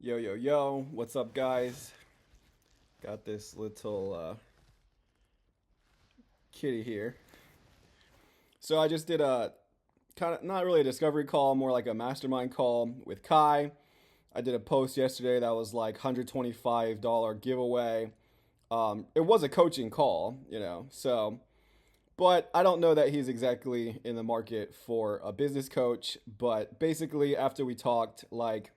Yo, yo, yo, what's up, guys? Got this little kitty here. So I just did a kind of not really a discovery call, more like a mastermind call with Kai. I did a post yesterday that was like $125 giveaway. It was a coaching call, but I don't know that he's exactly in the market for a business coach. But basically, after we talked, like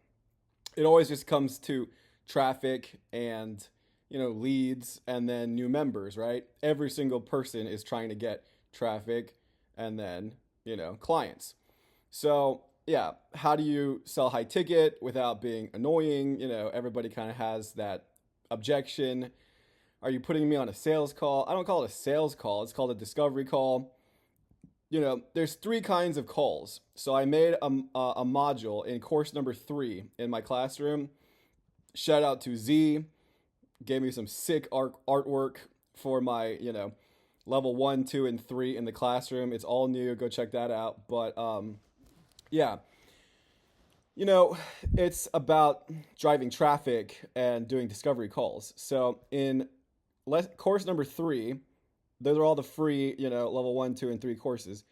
it always just comes to traffic and leads and then new members, right? Every single person is trying to get traffic and then clients. So yeah, how do you sell high ticket without being annoying? Everybody kind of has that objection. Are you putting me on a sales call? I don't call it a sales call, it's called a discovery call. There's three kinds of calls. So I made a module in course number 3 in my classroom. Shout out to Z, gave me some sick artwork for my, level 1, 2, and 3 in the classroom. It's all new. Go check that out. But yeah, you know, it's about driving traffic and doing discovery calls. So in course number 3, those are all the free, level 1, 2, and 3 courses.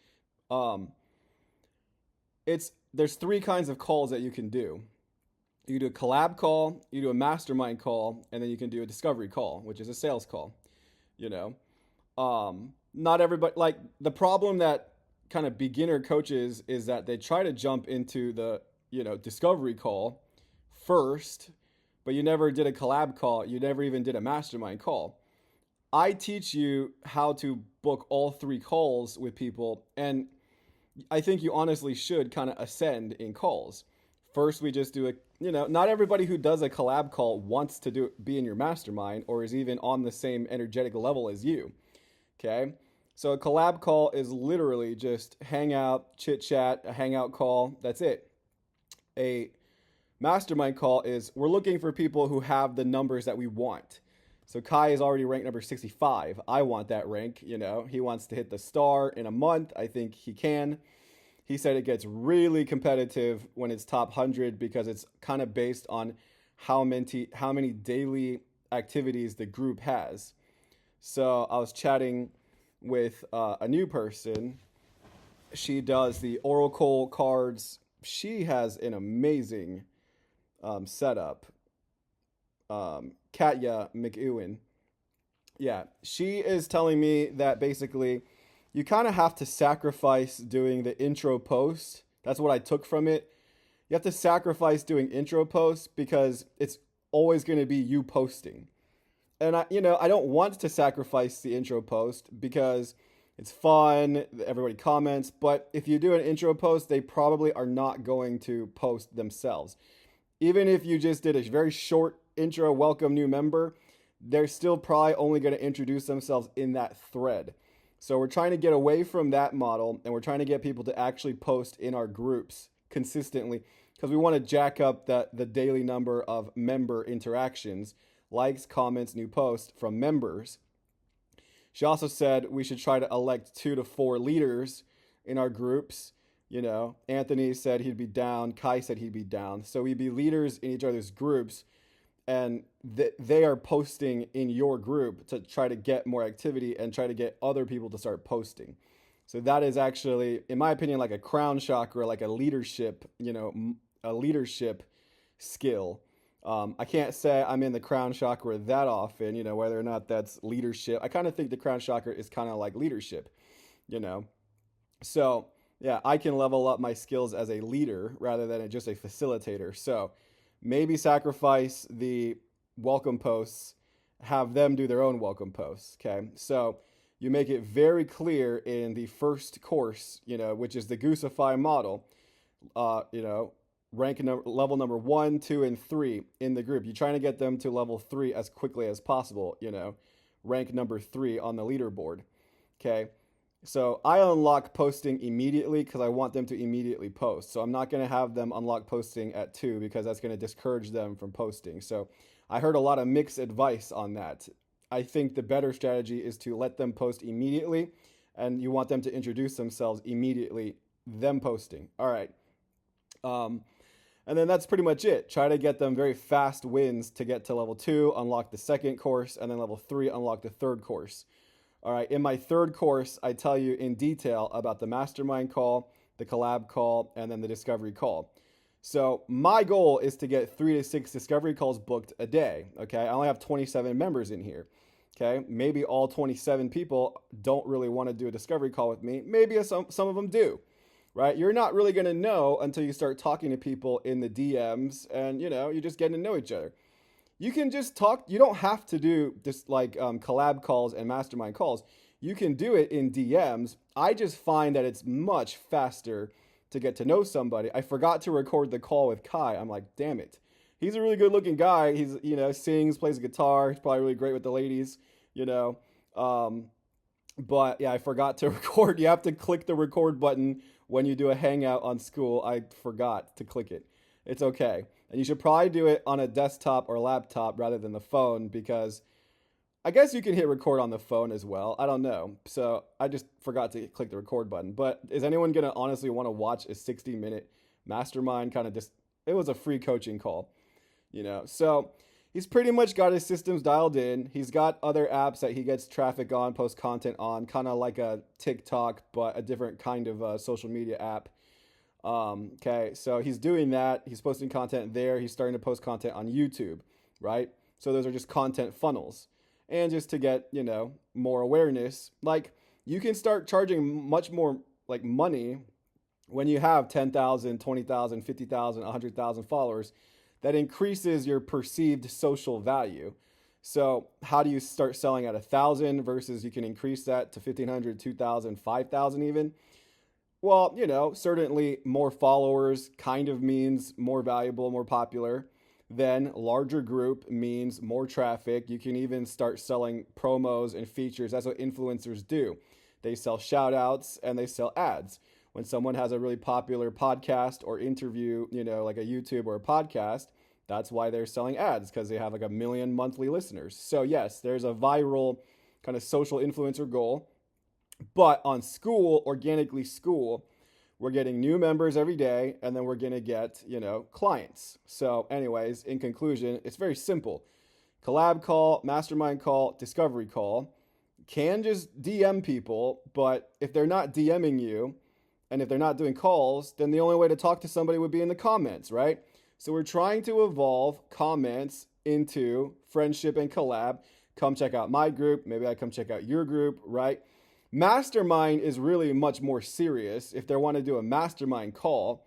Um, it's there's three kinds of calls that you can do. You do a collab call, you do a mastermind call, and then you can do a discovery call, which is a sales call. You know, not everybody like the problem that kind of beginner coaches is that they try to jump into the discovery call first, but you never did a collab call. You never even did a mastermind call. I teach you how to book all three calls with people, and I think you honestly should kind of ascend in calls. First, we just do not everybody who does a collab call wants to be in your mastermind or is even on the same energetic level as you. Okay. So a collab call is literally just hang out, chit chat, a hangout call. That's it. A mastermind call is we're looking for people who have the numbers that we want. So Kai is already ranked number 65. I want that rank. He wants to hit the star in a month. I think he can. He said it gets really competitive when it's top 100 because it's kind of based on how many daily activities the group has. So I was chatting with a new person. She does the Oracle cards. She has an amazing setup. Katya McEwen. Yeah, she is telling me that basically you kind of have to sacrifice doing the intro post. That's what I took from it. You have to sacrifice doing intro posts because it's always going to be you posting. And I don't want to sacrifice the intro post because it's fun, everybody comments, but if you do an intro post, they probably are not going to post themselves. Even if you just did a very short intro, welcome new member, they're still probably only going to introduce themselves in that thread. So we're trying to get away from that model and we're trying to get people to actually post in our groups consistently because we want to jack up the daily number of member interactions, likes, comments, new posts from members. She also said we should try to elect 2 to 4 leaders in our groups. Anthony said he'd be down. Kai said he'd be down. So we'd be leaders in each other's groups and they are posting in your group to try to get more activity and try to get other people to start posting. So that is actually, in my opinion, like a crown chakra, like a leadership skill. I can't say I'm in the crown chakra that often, whether or not that's leadership. I kind of think the crown chakra is kind of like leadership, you know. So yeah, I can level up my skills as a leader rather than just a facilitator. So maybe sacrifice the welcome posts, have them do their own welcome posts. Okay. So you make it very clear in the first course, which is the Goosify model, level number 1, 2, and 3 in the group. You're trying to get them to level 3 as quickly as possible, rank number 3 on the leaderboard. Okay. So I unlock posting immediately because I want them to immediately post. So I'm not going to have them unlock posting at 2 because that's going to discourage them from posting. So I heard a lot of mixed advice on that. I think the better strategy is to let them post immediately and you want them to introduce themselves immediately, them posting. All right. And then that's pretty much it. Try to get them very fast wins to get to level 2, unlock the second course, and then level 3, unlock the third course. All right, in my third course, I tell you in detail about the mastermind call, the collab call, and then the discovery call. So my goal is to get 3 to 6 discovery calls booked a day. Okay, I only have 27 members in here. Okay, maybe all 27 people don't really want to do a discovery call with me. Maybe some of them do, right? You're not really going to know until you start talking to people in the DMs and, you're just getting to know each other. You can just talk. You don't have to do just like collab calls and mastermind calls. You can do it in DMs. I just find that it's much faster to get to know somebody. I forgot to record the call with Kai. I'm like, damn it. He's a really good looking guy. He's, sings, plays guitar. He's probably really great with the ladies, But yeah, I forgot to record. You have to click the record button when you do a hangout on school. I forgot to click it. It's okay. And you should probably do it on a desktop or laptop rather than the phone, because I guess you can hit record on the phone as well. I don't know. So I just forgot to click the record button. But is anyone going to honestly want to watch a 60-minute mastermind kind of it was a free coaching call, So he's pretty much got his systems dialed in. He's got other apps that he gets traffic on, posts content on, kind of like a TikTok, but a different kind of social media app. Okay, so he's doing that. He's posting content there. He's starting to post content on YouTube, right? So those are just content funnels. And just to get, more awareness, like you can start charging much more like money when you have 10,000, 20,000, 50,000, 100,000 followers. That increases your perceived social value. So how do you start selling at 1,000 versus you can increase that to 1,500, 2,000, 5,000 even? Well, certainly more followers kind of means more valuable, more popular. Then larger group means more traffic. You can even start selling promos and features. That's what influencers do. They sell shout outs and they sell ads. When someone has a really popular podcast or interview, like a YouTube or a podcast, that's why they're selling ads, because they have like 1 million monthly listeners. So yes, there's a viral kind of social influencer goal. But on school, organically school, we're getting new members every day, and then we're going to get, clients. So anyways, in conclusion, it's very simple. Collab call, mastermind call, discovery call. Can just DM people, but if they're not DMing you, and if they're not doing calls, then the only way to talk to somebody would be in the comments, right? So we're trying to evolve comments into friendship and collab. Come check out my group. Maybe I come check out your group, right? Mastermind is really much more serious. If they want to do a mastermind call,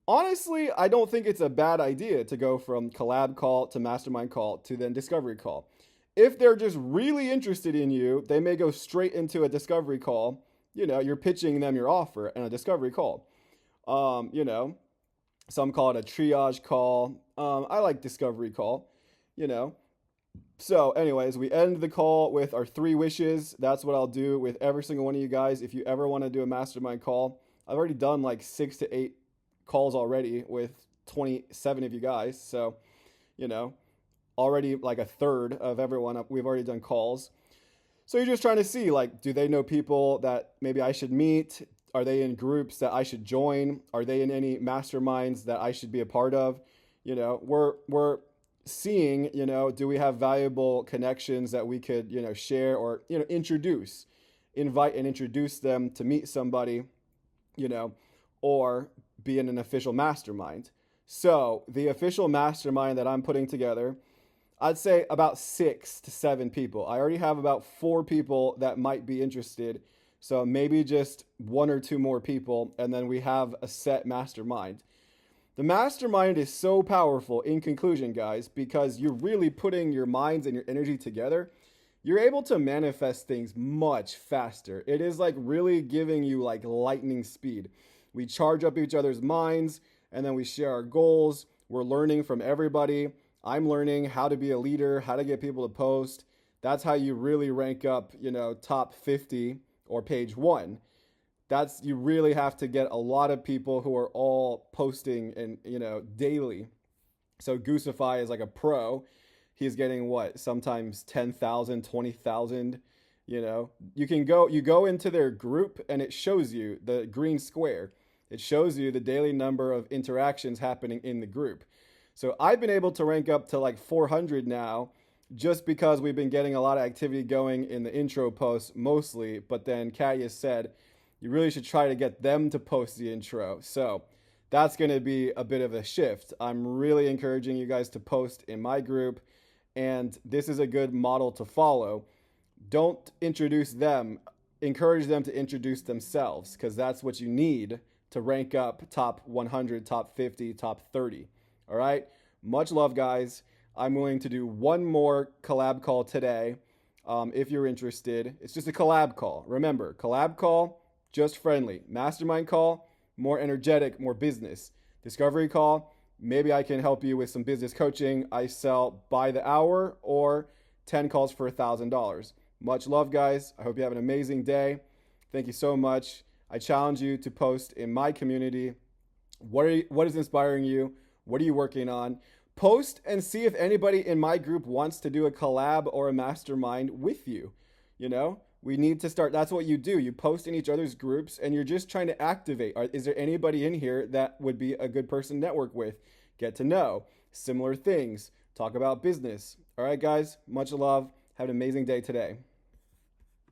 honestly, I don't think it's a bad idea to go from collab call to mastermind call to then discovery call. If they're just really interested in you, they may go straight into a discovery call. You're pitching them your offer in a discovery call. Some call it a triage call. I like discovery call, So anyways, we end the call with our 3 wishes. That's what I'll do with every single one of you guys. If you ever want to do a mastermind call, I've already done like 6 to 8 calls already with 27 of you guys. So, already like a third of everyone, we've already done calls. So you're just trying to see, like, do they know people that maybe I should meet? Are they in groups that I should join? Are they in any masterminds that I should be a part of? We're seeing, do we have valuable connections that we could, share or, invite and introduce them to meet somebody, or be in an official mastermind. So the official mastermind that I'm putting together, I'd say about 6 to 7 people. I already have about 4 people that might be interested. So maybe just 1 or 2 more people, and then we have a set mastermind. The mastermind is so powerful, in conclusion, guys, because you're really putting your minds and your energy together. You're able to manifest things much faster. It is like really giving you like lightning speed. We charge up each other's minds, and then we share our goals. We're learning from everybody. I'm learning how to be a leader, how to get people to post. That's how you really rank up, top 50 or page 1. You really have to get a lot of people who are all posting and, daily. So Goosify is like a pro. He's getting sometimes 10,000, 20,000, you go into their group and it shows you the green square. It shows you the daily number of interactions happening in the group. So I've been able to rank up to like 400 now just because we've been getting a lot of activity going in the intro posts mostly. But then Katya said, you really should try to get them to post the intro. So that's going to be a bit of a shift. I'm really encouraging you guys to post in my group, and this is a good model to follow. Don't introduce them, encourage them to introduce themselves, because that's what you need to rank up top 100, top 50, top 30. All right? Much love, guys. I'm willing to do one more collab call today if you're interested. It's just a collab call. Remember, collab call, just friendly. Mastermind call, more energetic, more business. Discovery call, maybe I can help you with some business coaching. I sell by the hour or 10 calls for $1,000. Much love, guys. I hope you have an amazing day. Thank you so much. I challenge you to post in my community. What is inspiring you? What are you working on? Post and see if anybody in my group wants to do a collab or a mastermind with you. You know, we need to start. That's what you do. You post in each other's groups and you're just trying to activate. Is there anybody in here that would be a good person to network with? Get to know similar things. Talk about business. All right, guys, much love. Have an amazing day today.